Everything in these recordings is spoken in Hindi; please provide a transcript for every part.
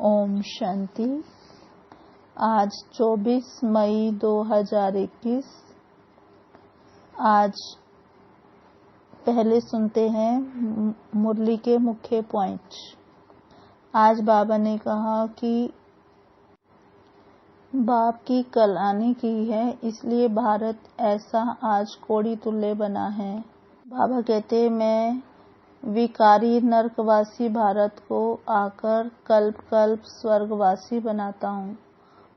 ओम शांति। आज 24 मई 2021। आज पहले सुनते हैं मुरली के मुख्य पॉइंट। आज बाबा ने कहा कि बाप की कलानी की है, इसलिए भारत ऐसा आज कोड़ी तुल्य बना है। बाबा कहते मैं विकारी नरकवासी भारत को आकर कल्प कल्प स्वर्गवासी बनाता हूँ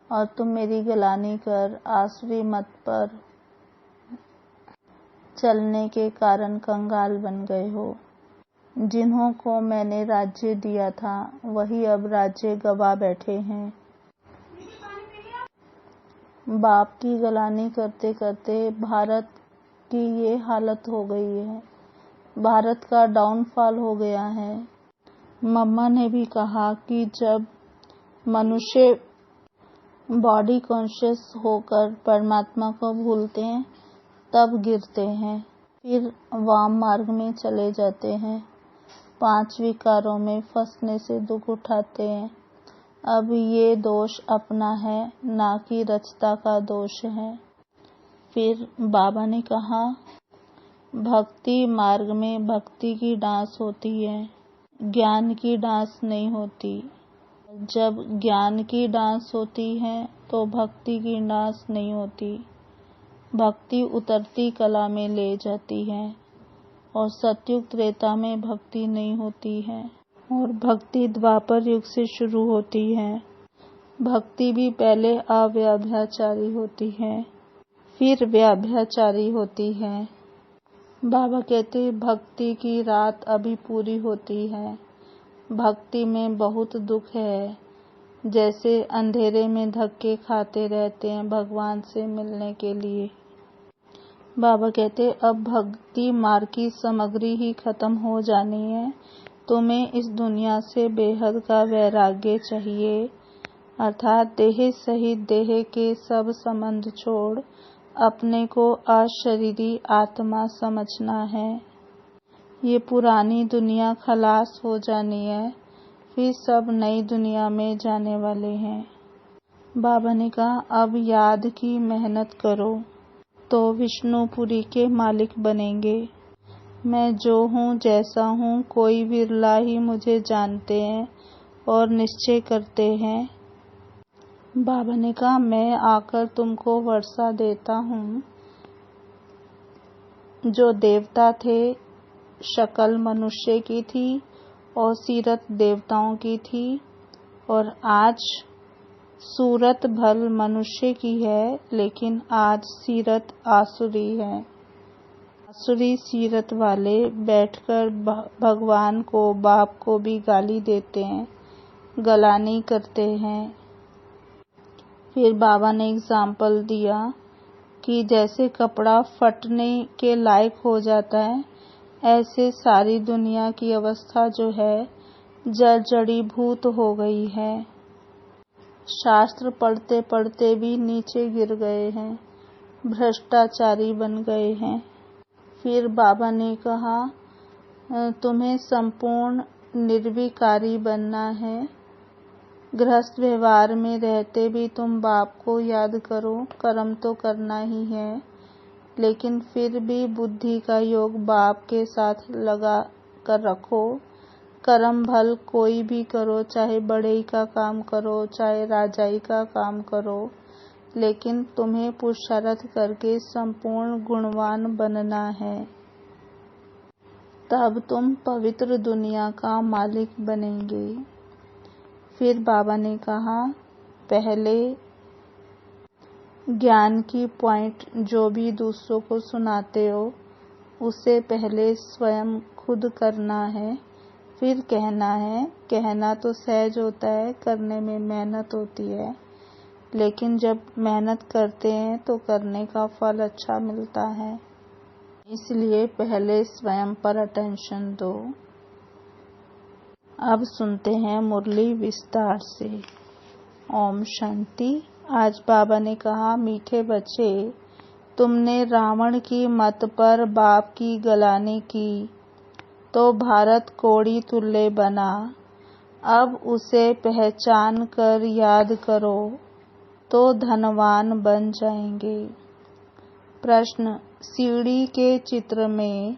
और तुम मेरी गलानी कर आसुरी मत पर चलने के कारण कंगाल बन गए हो। जिन्हों को मैंने राज्य दिया था वही अब राज्य गवा बैठे हैं। बाप की गलानी करते करते भारत की ये हालत हो गई है। भारत का डाउनफॉल हो गया है। मम्मा ने भी कहा कि जब मनुष्य बॉडी कॉन्शियस होकर परमात्मा को भूलते हैं तब गिरते हैं, फिर वाम मार्ग में चले जाते हैं, 5 विकारों में फंसने से दुख उठाते हैं। अब ये दोष अपना है, ना कि रचता का दोष है। फिर बाबा ने कहा भक्ति मार्ग में भक्ति की डांस होती है, ज्ञान की डांस नहीं होती। जब ज्ञान की डांस होती है तो भक्ति की डांस नहीं होती। भक्ति उतरती कला में ले जाती है और सतयुग त्रेता में भक्ति नहीं होती है और भक्ति द्वापर युग से शुरू होती है। भक्ति भी पहले अव्यभिचारी होती है, फिर व्यभिचारी होती है। बाबा कहते भक्ति की रात अभी पूरी होती है। भक्ति में बहुत दुख है, जैसे अंधेरे में धक्के खाते रहते हैं भगवान से मिलने के लिए। बाबा कहते अब भक्ति मार्ग की सामग्री ही खत्म हो जानी है। तुम्हें इस दुनिया से बेहद का वैराग्य चाहिए, अर्थात देह सहित देह के सब संबंध छोड़ अपने को अशरीरी आत्मा समझना है। ये पुरानी दुनिया खलास हो जानी है, फिर सब नई दुनिया में जाने वाले हैं। बाबा ने कहा अब याद की मेहनत करो तो विष्णुपुरी के मालिक बनेंगे। मैं जो हूँ जैसा हूँ, कोई विरला ही मुझे जानते हैं और निश्चय करते हैं। बाबा ने कहा मैं आकर तुमको वर्षा देता हूँ। जो देवता थे शक्ल मनुष्य की थी और सीरत देवताओं की थी, और आज सूरत भल मनुष्य की है, लेकिन आज सीरत आसुरी है। आसुरी सीरत वाले बैठकर भगवान को बाप को भी गाली देते हैं, गलानी करते हैं। फिर बाबा ने एग्जाम्पल दिया कि जैसे कपड़ा फटने के लायक हो जाता है, ऐसे सारी दुनिया की अवस्था जो है जड़ीभूत हो गई है। शास्त्र पढ़ते पढ़ते भी नीचे गिर गए हैं, भ्रष्टाचारी बन गए हैं। फिर बाबा ने कहा तुम्हें संपूर्ण निर्विकारी बनना है। गृहस्थ व्यवहार में रहते भी तुम बाप को याद करो, कर्म तो करना ही है, लेकिन फिर भी बुद्धि का योग बाप के साथ लगा कर रखो। कर्म भल कोई भी करो, चाहे बड़े का काम करो, चाहे राजाई का काम करो, लेकिन तुम्हें पुरुषार्थ करके संपूर्ण गुणवान बनना है। तब तुम पवित्र दुनिया का मालिक बनेंगे। फिर बाबा ने कहा पहले ज्ञान की पॉइंट जो भी दूसरों को सुनाते हो, उसे पहले स्वयं खुद करना है, फिर कहना है। कहना तो सहज होता है, करने में मेहनत होती है, लेकिन जब मेहनत करते हैं तो करने का फल अच्छा मिलता है। इसलिए पहले स्वयं पर अटेंशन दो। अब सुनते हैं मुरली विस्तार से। ओम शांति। आज बाबा ने कहा मीठे बच्चे, तुमने रावण की मत पर बाप की गलानी की तो भारत कोड़ी तुल्य बना। अब उसे पहचान कर याद करो तो धनवान बन जाएंगे। प्रश्न, सीढ़ी के चित्र में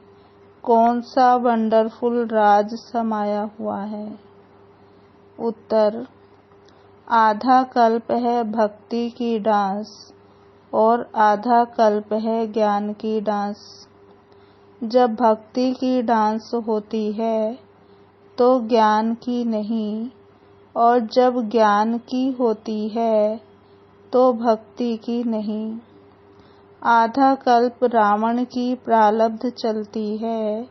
कौन सा वंडरफुल राज समाया हुआ है? उत्तर, आधा कल्प है भक्ति की डांस और आधा कल्प है ज्ञान की डांस। जब भक्ति की डांस होती है तो ज्ञान की नहीं, और जब ज्ञान की होती है तो भक्ति की नहीं। आधा कल्प रावण की प्रारब्ध चलती है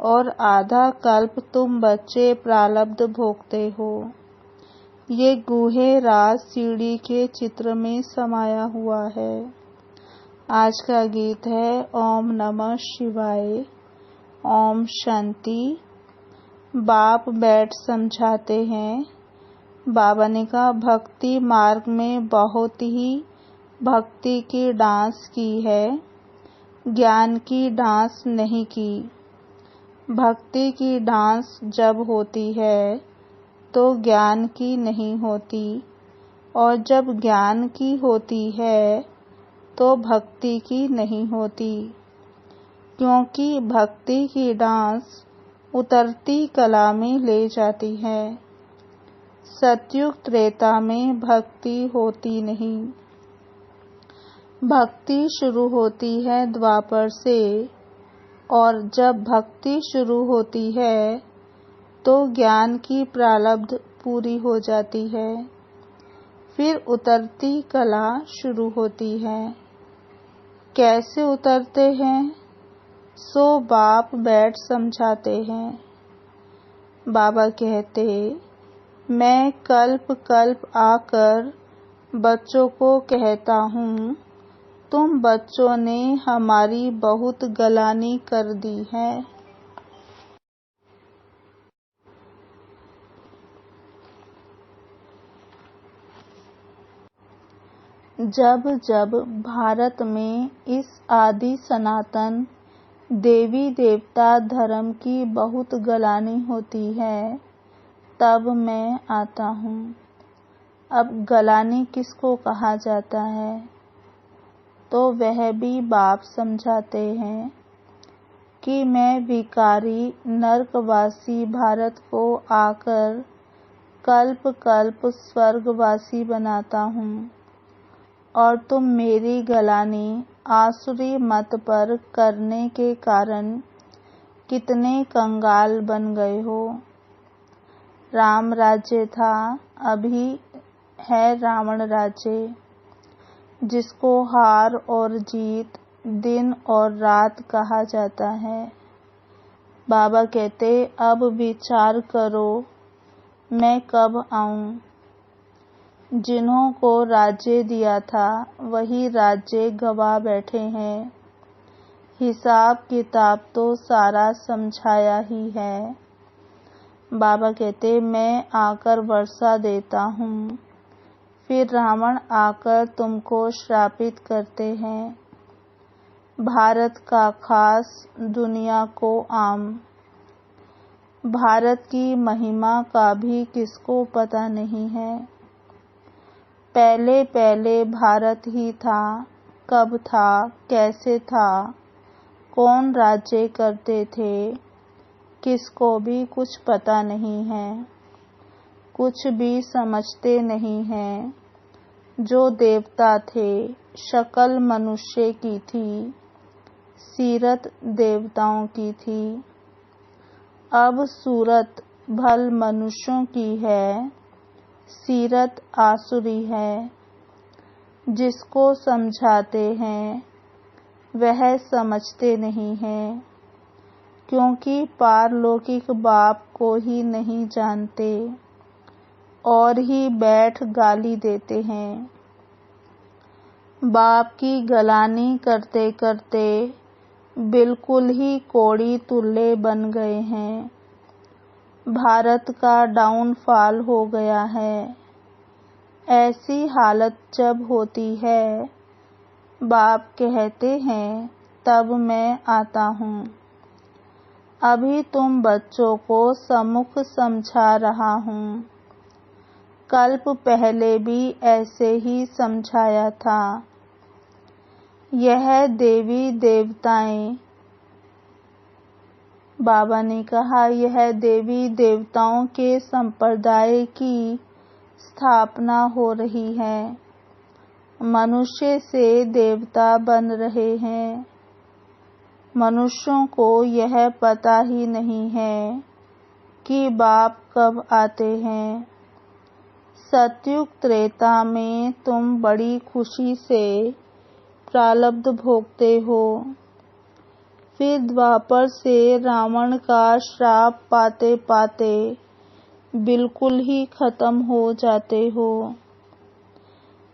और आधा कल्प तुम बच्चे प्रारब्ध भोगते हो। ये गूढ़े राज सीढ़ी के चित्र में समाया हुआ है। आज का गीत है ओम नमः शिवाय। ओम शांति। बाप बैठ समझाते हैं। बाबा ने कहा, भक्ति मार्ग में बहुत ही भक्ति की डांस की है, ज्ञान की डांस नहीं की। भक्ति की डांस जब होती है तो ज्ञान की नहीं होती, और जब ज्ञान की होती है तो भक्ति की नहीं होती, क्योंकि भक्ति की डांस उतरती कला में ले जाती है। सतयुग त्रेता में भक्ति होती नहीं। भक्ति शुरू होती है द्वापर से, और जब भक्ति शुरू होती है तो ज्ञान की प्रारब्ध पूरी हो जाती है। फिर उतरती कला शुरू होती है। कैसे उतरते हैं? सो बाप बैठ समझाते हैं। बाबा कहते, मैं कल्प कल्प आकर बच्चों को कहता हूँ, तुम बच्चों ने हमारी बहुत गलानी कर दी है। जब जब भारत में इस आदि सनातन देवी देवता धर्म की बहुत गलानी होती है, तब मैं आता हूँ। अब गलानी किसको कहा जाता है? तो वह भी बाप समझाते हैं कि मैं भिखारी नरकवासी भारत को आकर कल्प कल्प स्वर्गवासी बनाता हूँ, और तुम मेरी गलानी आसुरी मत पर करने के कारण कितने कंगाल बन गए हो। राम राज्य था, अभी है रावण राज्य, जिसको हार और जीत, दिन और रात कहा जाता है। बाबा कहते, अब विचार करो मैं कब आऊं। जिन्हों को राज्य दिया था वही राज्य गवा बैठे हैं। हिसाब किताब तो सारा समझाया ही है। बाबा कहते, मैं आकर वर्षा देता हूँ, फिर रावण आकर तुमको श्रापित करते हैं। भारत का खास, दुनिया को आम। भारत की महिमा का भी किसको पता नहीं है। पहले पहले भारत ही था, कब था, कैसे था, कौन राज्य करते थे, किसको भी कुछ पता नहीं है। कुछ भी समझते नहीं हैं। जो देवता थे, शक्ल मनुष्य की थी, सीरत देवताओं की थी। अब सूरत भल मनुष्यों की है, सीरत आसुरी है। जिसको समझाते हैं वह समझते नहीं हैं, क्योंकि पारलौकिक बाप को ही नहीं जानते, और ही बैठ गाली देते हैं। बाप की गलानी करते करते बिल्कुल ही कोड़ी तुल्ले बन गए हैं। भारत का डाउनफॉल हो गया है। ऐसी हालत जब होती है, बाप कहते हैं, तब मैं आता हूँ। अभी तुम बच्चों को सम्मुख समझा रहा हूँ। कल्प पहले भी ऐसे ही समझाया था। यह देवी देवताएं, बाबा ने कहा, यह देवी देवताओं के संप्रदाय की स्थापना हो रही है। मनुष्य से देवता बन रहे हैं। मनुष्यों को यह पता ही नहीं है कि बाप कब आते हैं। सतयुग त्रेता में तुम बड़ी खुशी से प्रारब्ध भोगते हो, फिर द्वापर से रावण का श्राप पाते पाते बिल्कुल ही खत्म हो जाते हो।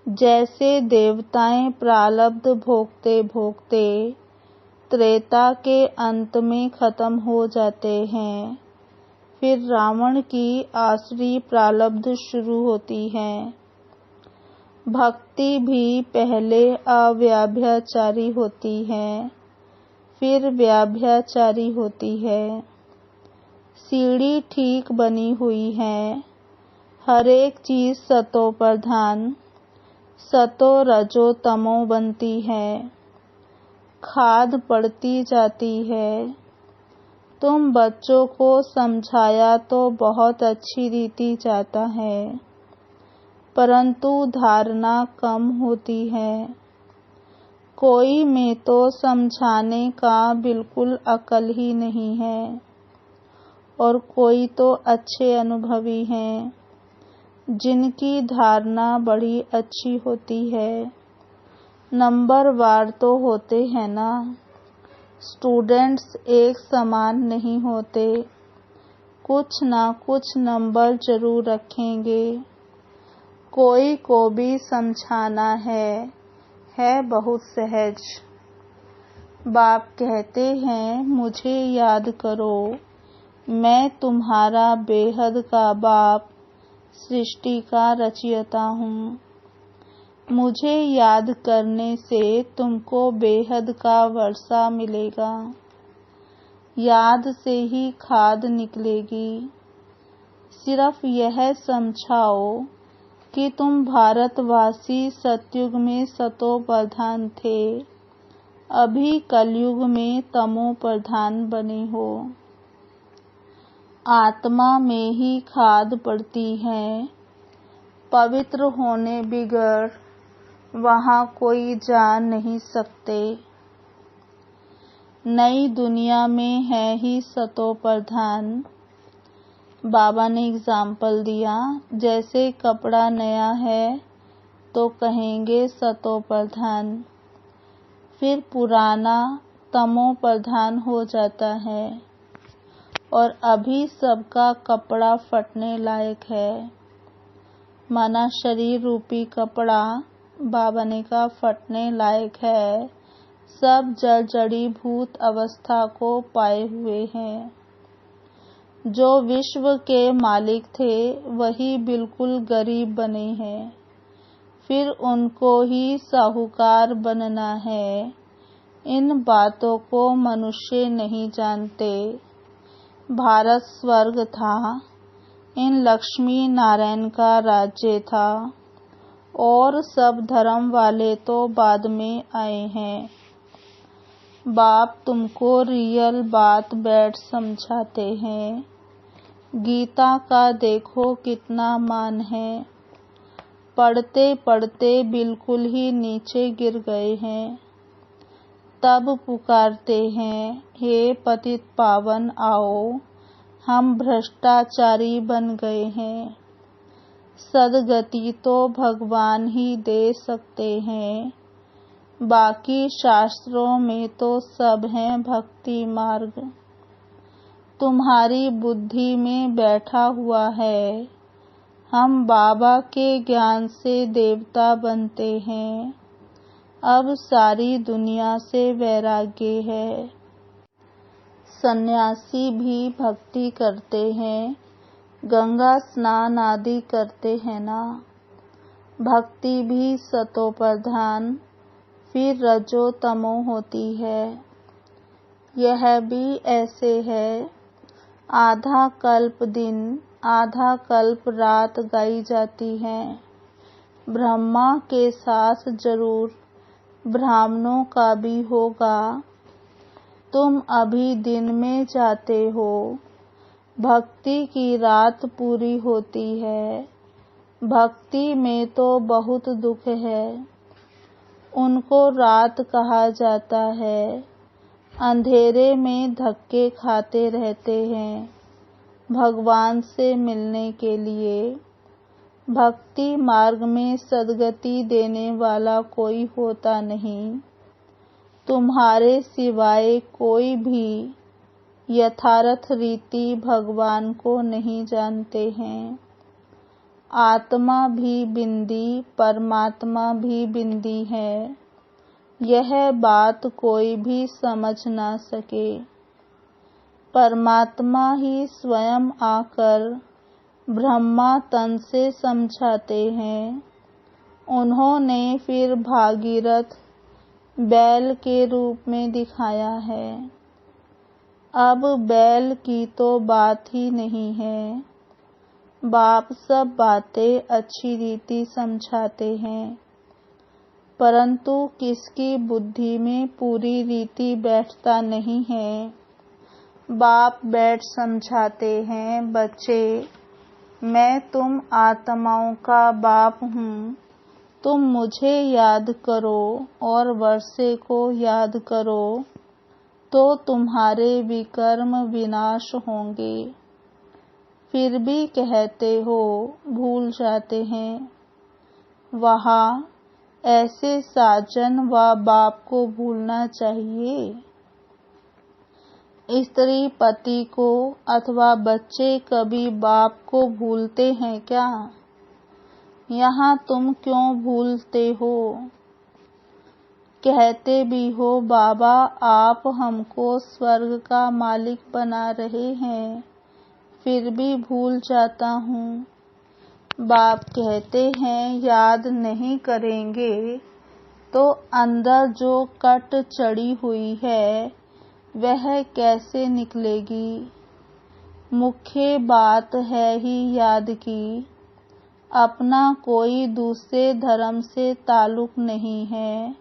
जैसे देवताएं प्रारब्ध भोगते भोगते त्रेता के अंत में खत्म हो जाते हैं, फिर रावण की आसुरी प्रारब्ध शुरू होती है। भक्ति भी पहले अव्यभिचारी होती है, फिर व्यभिचारी होती है। सीढ़ी ठीक बनी हुई है। हर एक चीज सतो प्रधान, सतो रजो तमो बनती है। खाद पड़ती जाती है। तुम बच्चों को समझाया तो बहुत अच्छी रीति जाता है, परंतु धारणा कम होती है। कोई में तो समझाने का बिल्कुल अकल ही नहीं है, और कोई तो अच्छे अनुभवी हैं जिनकी धारणा बड़ी अच्छी होती है। नंबर वार तो होते हैं ना। स्टूडेंट्स एक समान नहीं होते, कुछ ना कुछ नंबर जरूर रखेंगे। कोई को भी समझाना है बहुत सहज। बाप कहते हैं, मुझे याद करो, मैं तुम्हारा बेहद का बाप, सृष्टि का रचयिता हूँ। मुझे याद करने से तुमको बेहद का वर्षा मिलेगा। याद से ही खाद निकलेगी। सिर्फ यह समझाओ कि तुम भारतवासी सतयुग में सतो प्रधान थे, अभी कलयुग में तमो प्रधान बने हो। आत्मा में ही खाद पड़ती है। पवित्र होने बिगड़ वहाँ कोई जा नहीं सकते। नई दुनिया में है ही सतो प्रधान। बाबा ने एग्जाम्पल दिया, जैसे कपड़ा नया है तो कहेंगे सतो प्रधान, फिर पुराना तमो प्रधान हो जाता है, और अभी सबका कपड़ा फटने लायक है। माना शरीर रूपी कपड़ा बाबा ने कहा फटने लायक है। सब जड़ी भूत अवस्था को पाए हुए हैं। जो विश्व के मालिक थे वही बिल्कुल गरीब बने हैं, फिर उनको ही साहूकार बनना है। इन बातों को मनुष्य नहीं जानते। भारत स्वर्ग था, इन लक्ष्मी नारायण का राज्य था, और सब धर्म वाले तो बाद में आए हैं। बाप तुमको रियल बात बैठ समझाते हैं। गीता का देखो कितना मान है। पढ़ते पढ़ते बिल्कुल ही नीचे गिर गए हैं। तब पुकारते हैं, हे पतित पावन आओ, हम भ्रष्टाचारी बन गए हैं। सदगति तो भगवान ही दे सकते हैं। बाकी शास्त्रों में तो सब है भक्ति मार्ग। तुम्हारी बुद्धि में बैठा हुआ है। हम बाबा के ज्ञान से देवता बनते हैं। अब सारी दुनिया से वैराग्य है। सन्यासी भी भक्ति करते हैं, गंगा स्नान आदि करते हैं ना। भक्ति भी सतो प्रधान, फिर रजो तमो होती है। यह भी ऐसे है। आधा कल्प दिन आधा कल्प रात गाई जाती है। ब्रह्मा के साथ जरूर ब्राह्मणों का भी होगा। तुम अभी दिन में जाते हो, भक्ति की रात पूरी होती है। भक्ति में तो बहुत दुख है, उनको रात कहा जाता है। अंधेरे में धक्के खाते रहते हैं भगवान से मिलने के लिए। भक्ति मार्ग में सद्गति देने वाला कोई होता नहीं। तुम्हारे सिवाय कोई भी यथार्थ रीति भगवान को नहीं जानते हैं। आत्मा भी बिंदी, परमात्मा भी बिंदी है, यह बात कोई भी समझ ना सके। परमात्मा ही स्वयं आकर ब्रह्मा तन से समझाते हैं। उन्होंने फिर भागीरथ बैल के रूप में दिखाया है। अब बैल की तो बात ही नहीं है। बाप सब बातें अच्छी रीति समझाते हैं, परंतु किसकी बुद्धि में पूरी रीति बैठता नहीं है। बाप बैठ समझाते हैं, बच्चे मैं तुम आत्माओं का बाप हूँ। तुम मुझे याद करो और वर्षे को याद करो, तो तुम्हारे विकर्म विनाश होंगे। फिर भी कहते हो, भूल जाते हैं। वहाँ ऐसे साजन व बाप को भूलना चाहिए। स्त्री पति को अथवा बच्चे कभी बाप को भूलते हैं क्या? यहाँ तुम क्यों भूलते हो? कहते भी हो, बाबा आप हमको स्वर्ग का मालिक बना रहे हैं, फिर भी भूल जाता हूँ। बाप कहते हैं, याद नहीं करेंगे तो अंदर जो कट चढ़ी हुई है वह कैसे निकलेगी। मुख्य बात है ही याद की। अपना कोई दूसरे धर्म से ताल्लुक नहीं है।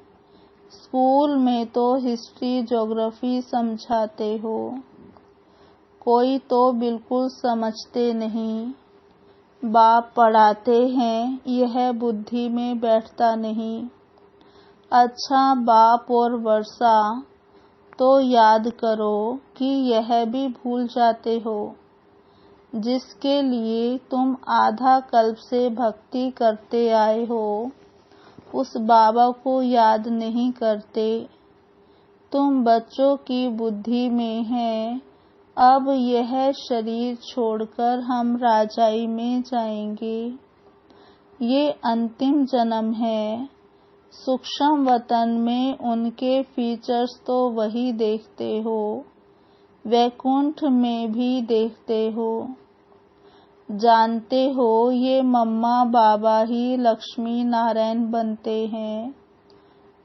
स्कूल में तो हिस्ट्री ज्योग्राफी समझाते हो, कोई तो बिल्कुल समझते नहीं। बाप पढ़ाते हैं, यह बुद्धि में बैठता नहीं। अच्छा बाप और वर्षा तो याद करो कि यह भी भूल जाते हो। जिसके लिए तुम आधा कल्प से भक्ति करते आए हो, उस बाबा को याद नहीं करते। तुम बच्चों की बुद्धि में है, अब यह शरीर छोड़कर हम राजाई में जाएंगे। ये अंतिम जन्म है। सूक्ष्म वतन में उनके फीचर्स तो वही देखते हो, वैकुंठ में भी देखते हो। जानते हो ये मम्मा बाबा ही लक्ष्मी नारायण बनते हैं।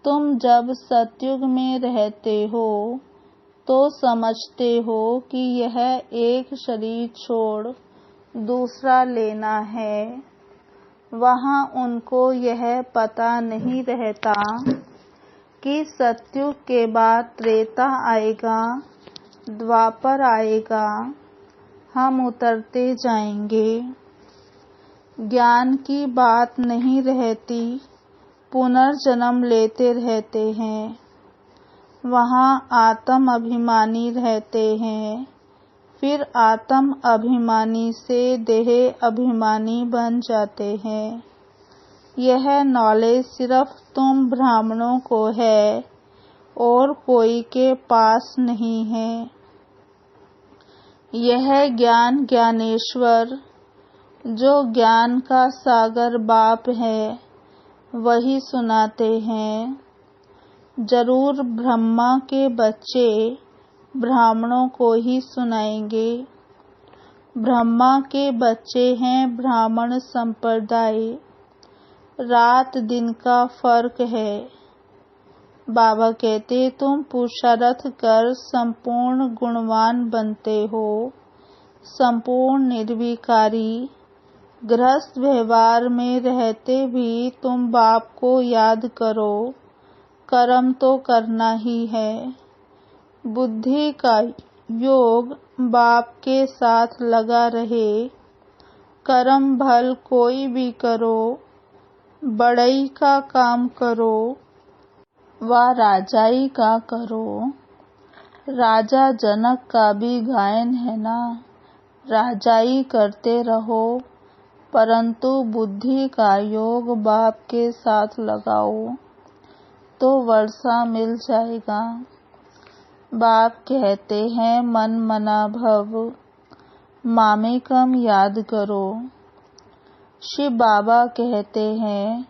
तुम जब सतयुग में रहते हो तो समझते हो कि यह एक शरीर छोड़ दूसरा लेना है। वहाँ उनको यह पता नहीं रहता कि सतयुग के बाद त्रेता आएगा, द्वापर आएगा, हम उतरते जाएंगे। ज्ञान की बात नहीं रहती, पुनर्जन्म लेते रहते हैं। वहाँ आत्म अभिमानी रहते हैं, फिर आत्म अभिमानी से देह अभिमानी बन जाते हैं। यह नॉलेज सिर्फ तुम ब्राह्मणों को है और कोई के पास नहीं है। यह ज्ञान ज्ञानेश्वर, जो ज्ञान का सागर बाप है, वही सुनाते हैं। जरूर ब्रह्मा के बच्चे ब्राह्मणों को ही सुनाएंगे। ब्रह्मा के बच्चे हैं ब्राह्मण संप्रदाय। रात दिन का फर्क है। बाबा कहते तुम पुरुषार्थ कर संपूर्ण गुणवान बनते हो, संपूर्ण निर्विकारी। गृहस्थ व्यवहार में रहते भी तुम बाप को याद करो, कर्म तो करना ही है। बुद्धि का योग बाप के साथ लगा रहे, कर्म भल कोई भी करो, बड़ई का काम करो व राजाई का करो। राजा जनक का भी गायन है ना, राजाई करते रहो परंतु बुद्धि का योग बाप के साथ लगाओ तो वर्षा मिल जाएगा। बाप कहते हैं मन मना भव, मामेकम याद करो। शिव बाबा कहते हैं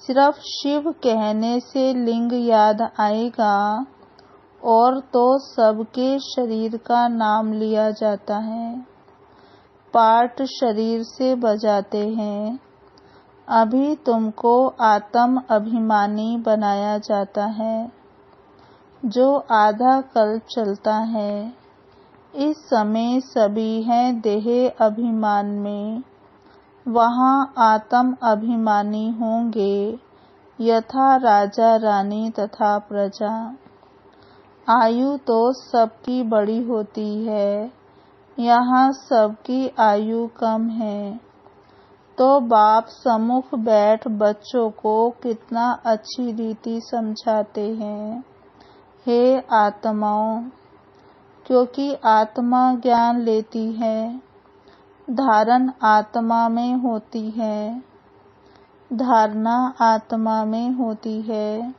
सिर्फ शिव कहने से लिंग याद आएगा और तो सबके शरीर का नाम लिया जाता है। पाठ शरीर से बजाते हैं। अभी तुमको आत्म अभिमानी बनाया जाता है जो आधा कल्प चलता है। इस समय सभी हैं देह अभिमान में, वहाँ आत्म अभिमानी होंगे यथा राजा रानी तथा प्रजा। आयु तो सबकी बड़ी होती है, यहाँ सबकी आयु कम है। तो बाप सम्मुख बैठ बच्चों को कितना अच्छी रीति समझाते हैं। हे आत्माओं, क्योंकि आत्मा ज्ञान लेती है, धारण आत्मा में होती है, धारणा आत्मा में होती है।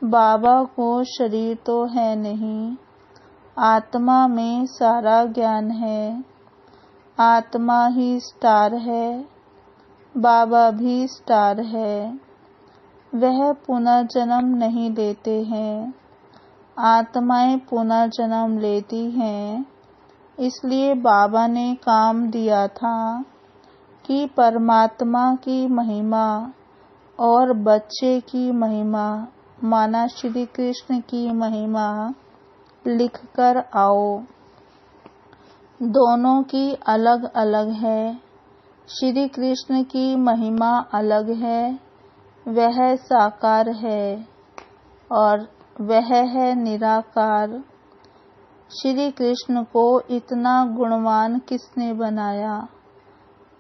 बाबा को शरीर तो है नहीं, आत्मा में सारा ज्ञान है। आत्मा ही स्टार है, बाबा भी स्टार है। वह पुनर्जन्म नहीं लेते हैं, आत्माएं पुनर्जन्म लेती हैं। इसलिए बाबा ने काम दिया था कि परमात्मा की महिमा और बच्चे की महिमा माना श्री कृष्ण की महिमा लिखकर आओ। दोनों की अलग अलग है। श्री कृष्ण की महिमा अलग है, वह साकार है और वह है निराकार। श्री कृष्ण को इतना गुणवान किसने बनाया?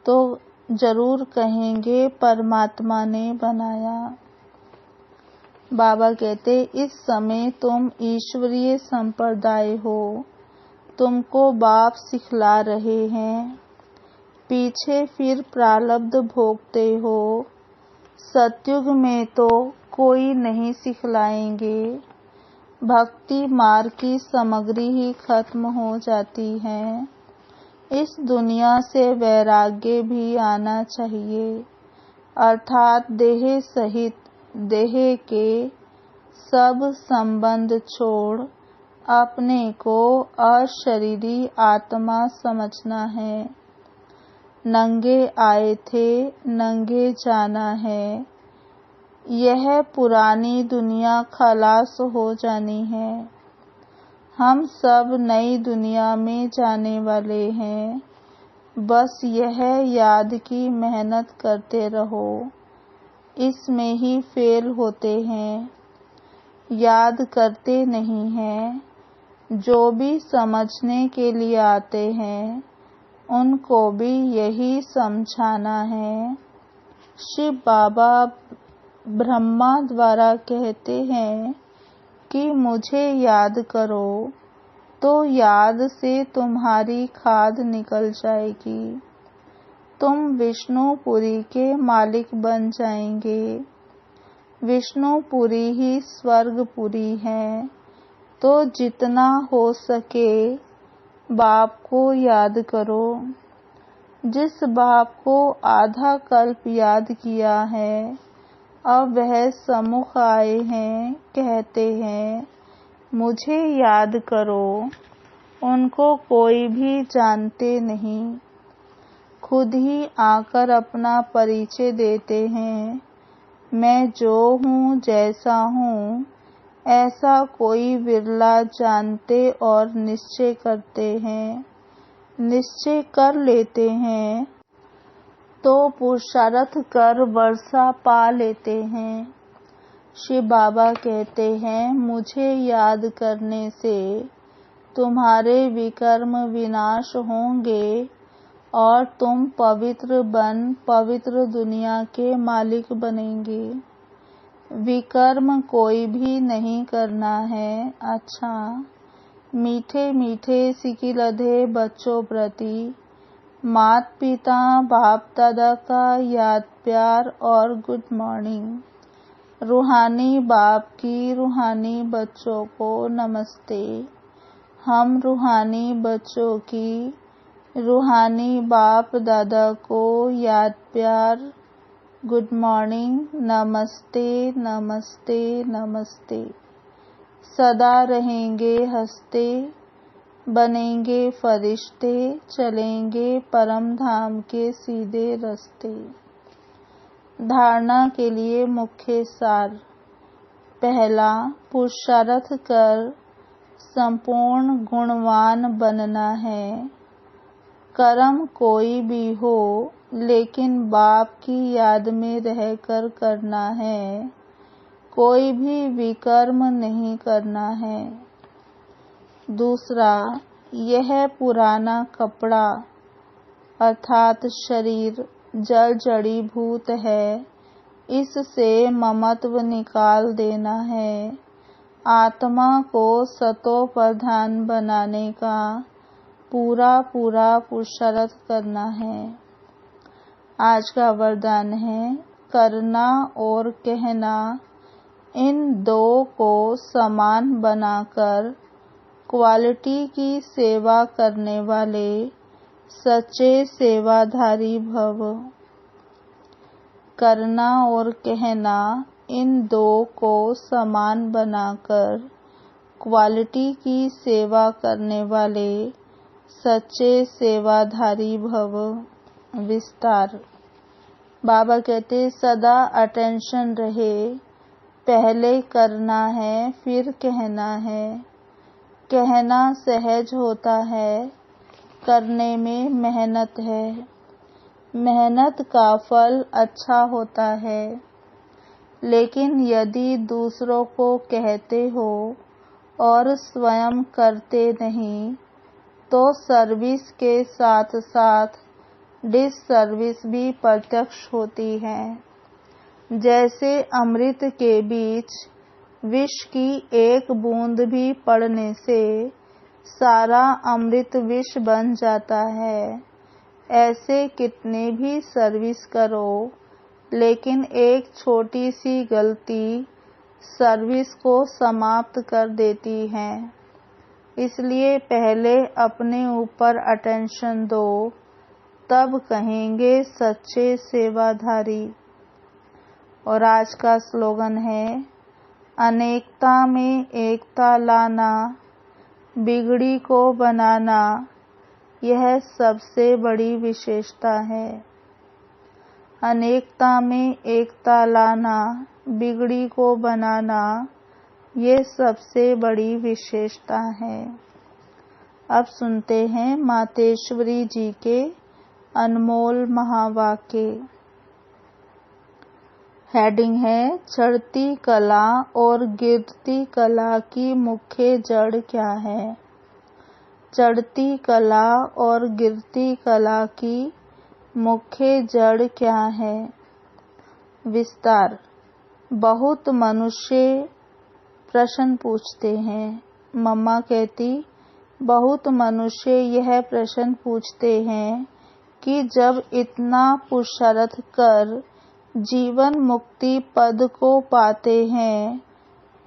तो जरूर कहेंगे परमात्मा ने बनाया। बाबा कहते इस समय तुम ईश्वरीय संप्रदाय हो, तुमको बाप सिखला रहे हैं। पीछे फिर प्रारब्ध भोगते हो। सतयुग में तो कोई नहीं सिखलाएंगे, भक्ति मार्ग की सामग्री ही खत्म हो जाती है। इस दुनिया से वैराग्य भी आना चाहिए, अर्थात देह सहित देह के सब संबंध छोड़ अपने को अशरीरी आत्मा समझना है। नंगे आए थे, नंगे जाना है। यह पुरानी दुनिया खलास हो जानी है। हम सब नई दुनिया में जाने वाले हैं। बस यह याद की मेहनत करते रहो, इसमें ही फेल होते हैं, याद करते नहीं हैं। जो भी समझने के लिए आते हैं उनको भी यही समझाना है। शिव बाबा ब्रह्मा द्वारा कहते हैं कि मुझे याद करो, तो याद से तुम्हारी खाद निकल जाएगी। तुम विष्णुपुरी के मालिक बन जाएंगे। विष्णुपुरी ही स्वर्गपुरी है। तो जितना हो सके बाप को याद करो। जिस बाप को आधा कल्प याद किया है, अब वह सम्मुख आए हैं, कहते हैं मुझे याद करो। उनको कोई भी जानते नहीं, खुद ही आकर अपना परिचय देते हैं। मैं जो हूँ, जैसा हूँ, ऐसा कोई विरला जानते और निश्चय करते हैं, निश्चय कर लेते हैं तो पुरुषार्थ कर वर्षा पा लेते हैं। शिव बाबा कहते हैं, मुझे याद करने से तुम्हारे विकर्म विनाश होंगे और तुम पवित्र बन पवित्र दुनिया के मालिक बनेंगे। विकर्म कोई भी नहीं करना है। अच्छा, मीठे मीठे सिकिलधे बच्चों प्रति माता पिता बाप दादा का याद प्यार और गुड मॉर्निंग। रूहानी बाप की रूहानी बच्चों को नमस्ते। हम रूहानी बच्चों की रूहानी बाप दादा को याद प्यार गुड मॉर्निंग, नमस्ते नमस्ते नमस्ते। सदा रहेंगे हंसते, बनेंगे फरिश्ते, चलेंगे परम धाम के सीधे रास्ते। धारणा के लिए मुख्य सार। पहला, पुरुषार्थ कर संपूर्ण गुणवान बनना है। कर्म कोई भी हो लेकिन बाप की याद में रहकर करना है। कोई भी विकर्म नहीं करना है। दूसरा, यह पुराना कपड़ा अर्थात शरीर जल जड़ीभूत है, इससे ममत्व निकाल देना है। आत्मा को सतो प्रधान बनाने का पूरा पुरुषार्थ करना है। आज का वरदान है, करना और कहना इन दो को समान बनाकर क्वालिटी की सेवा करने वाले सच्चे सेवाधारी भव। करना और कहना इन दो को समान बनाकर क्वालिटी की सेवा करने वाले सच्चे सेवाधारी भव। विस्तार। बाबा कहते, सदा अटेंशन रहे। पहले करना है, फिर कहना है। कहना सहज होता है, करने में मेहनत है। मेहनत का फल अच्छा होता है, लेकिन यदि दूसरों को कहते हो और स्वयं करते नहीं तो सर्विस के साथ साथ डिससर्विस भी प्रत्यक्ष होती है। जैसे अमृत के बीच विष की एक बूंद भी पड़ने से सारा अमृत विष बन जाता है। ऐसे कितने भी सर्विस करो, लेकिन एक छोटी सी गलती सर्विस को समाप्त कर देती है। इसलिए पहले अपने ऊपर अटेंशन दो, तब कहेंगे सच्चे सेवाधारी। और आज का स्लोगन है, अनेकता में एकता लाना, बिगड़ी को बनाना, यह सबसे बड़ी विशेषता है। अनेकता में एकता लाना, बिगड़ी को बनाना, ये सबसे बड़ी विशेषता है। अब सुनते हैं मातेश्वरी जी के अनमोल महावाक्य। हेडिंग है, चढ़ती कला और गिरती कला की मुख्य जड़ क्या है। चढ़ती कला और गिरती कला की मुख्य जड़ क्या है। विस्तार। बहुत मनुष्य प्रश्न पूछते हैं। मम्मा कहती, बहुत मनुष्य यह प्रश्न पूछते हैं कि जब इतना पुरुषार्थ कर जीवन मुक्ति पद को पाते हैं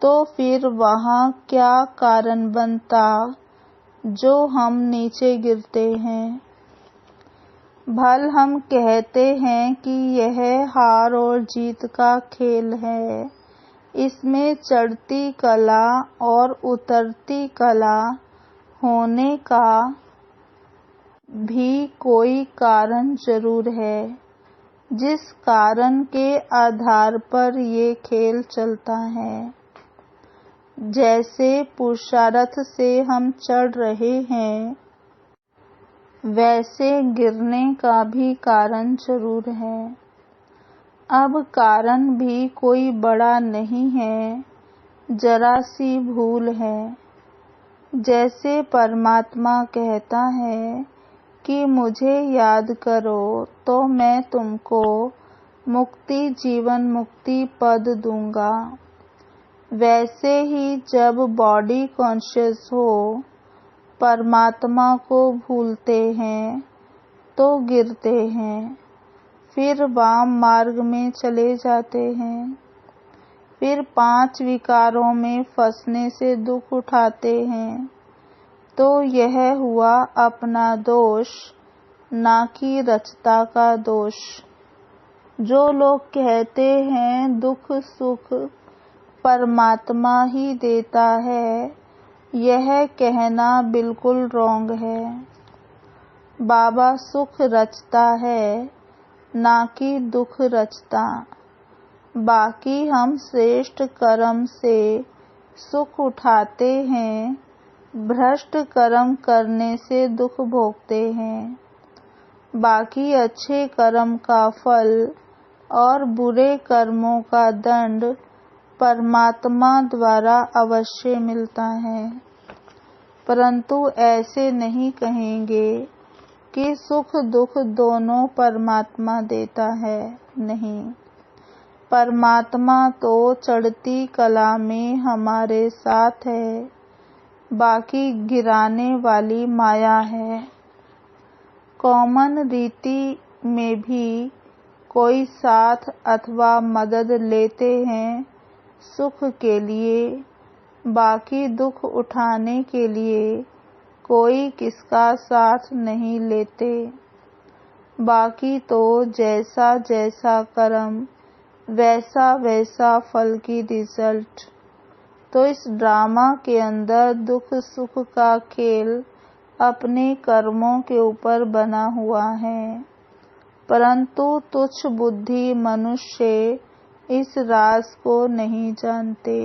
तो फिर वहाँ क्या कारण बनता जो हम नीचे गिरते हैं। भल हम कहते हैं कि यह हार और जीत का खेल है, इसमें चढ़ती कला और उतरती कला होने का भी कोई कारण जरूर है, जिस कारण के आधार पर ये खेल चलता है। जैसे पुरुषार्थ से हम चढ़ रहे हैं, वैसे गिरने का भी कारण जरूर है। अब कारण भी कोई बड़ा नहीं है, जरा सी भूल है। जैसे परमात्मा कहता है कि मुझे याद करो तो मैं तुमको मुक्ति जीवन मुक्ति पद दूंगा, वैसे ही जब बॉडी कॉन्शियस हो परमात्मा को भूलते हैं तो गिरते हैं, फिर वाम मार्ग में चले जाते हैं, फिर 5 विकारों में फंसने से दुख उठाते हैं। तो यह हुआ अपना दोष, ना कि रचता का दोष। जो लोग कहते हैं दुख सुख परमात्मा ही देता है, यह कहना बिल्कुल रॉन्ग है। बाबा सुख रचता है, ना कि दुख रचता। बाकी हम श्रेष्ठ कर्म से सुख उठाते हैं, भ्रष्ट कर्म करने से दुख भोगते हैं। बाकी अच्छे कर्म का फल और बुरे कर्मों का दंड परमात्मा द्वारा अवश्य मिलता है, परंतु ऐसे नहीं कहेंगे कि सुख दुख दोनों परमात्मा देता है। नहीं, परमात्मा तो चढ़ती कला में हमारे साथ है, बाकी गिराने वाली माया है। कॉमन रीति में भी कोई साथ अथवा मदद लेते हैं सुख के लिए, बाकी दुख उठाने के लिए कोई किसका साथ नहीं लेते। बाकी तो जैसा जैसा कर्म वैसा वैसा फल की रिजल्ट। तो इस ड्रामा के अंदर दुख सुख का खेल अपने कर्मों के ऊपर बना हुआ है, परंतु तुच्छ बुद्धि मनुष्य इस राज को नहीं जानते।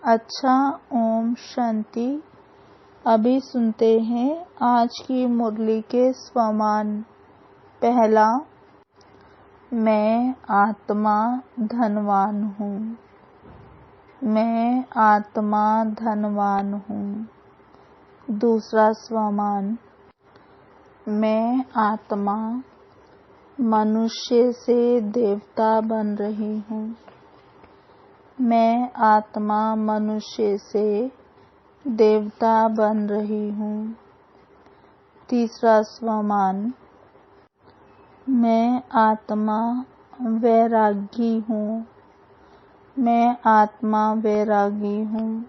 अच्छा, ओम शांति। अभी सुनते हैं आज की मुरली के स्वमान। पहला, मैं आत्मा धनवान हूँ। मैं आत्मा धनवान हूँ। दूसरा स्वमान, मैं आत्मा मनुष्य से देवता बन रही हूँ। मैं आत्मा मनुष्य से देवता बन रही हूँ। तीसरा स्वमान, मैं आत्मा वैरागी हूँ। मैं आत्मा वैरागी हूँ।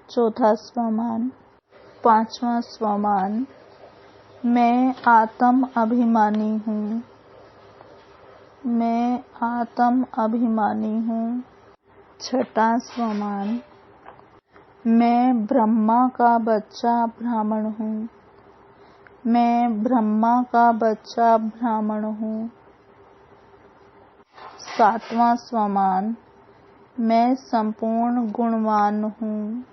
चौथा स्वमान। पांचवा स्वमान, मैं आत्म अभिमानी हूँ। मैं आत्म अभिमानी हूँ। छठा स्वमान, मैं ब्रह्मा का बच्चा ब्राह्मण हूँ। मैं ब्रह्मा का बच्चा ब्राह्मण हूँ। सातवां स्वमान, मैं संपूर्ण गुणवान हूँ।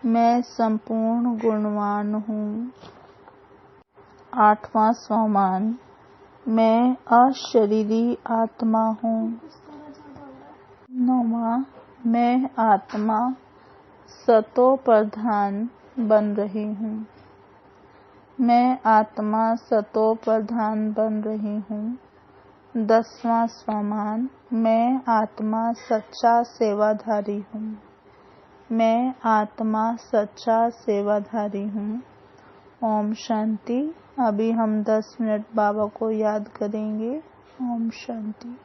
मैं संपूर्ण गुणवान हूँ। आठवां स्वमान, मैं अशरीरी आत्मा हूँ। नौवां, मैं आत्मा सतो प्रधान बन रही हूँ। मैं आत्मा सतो प्रधान बन रही हूँ। 10वां स्वमान, मैं आत्मा सच्चा सेवाधारी हूँ। मैं आत्मा सच्चा सेवाधारी हूँ। ओम शांति। अभी हम 10 मिनट बाबा को याद करेंगे। ओम शांति।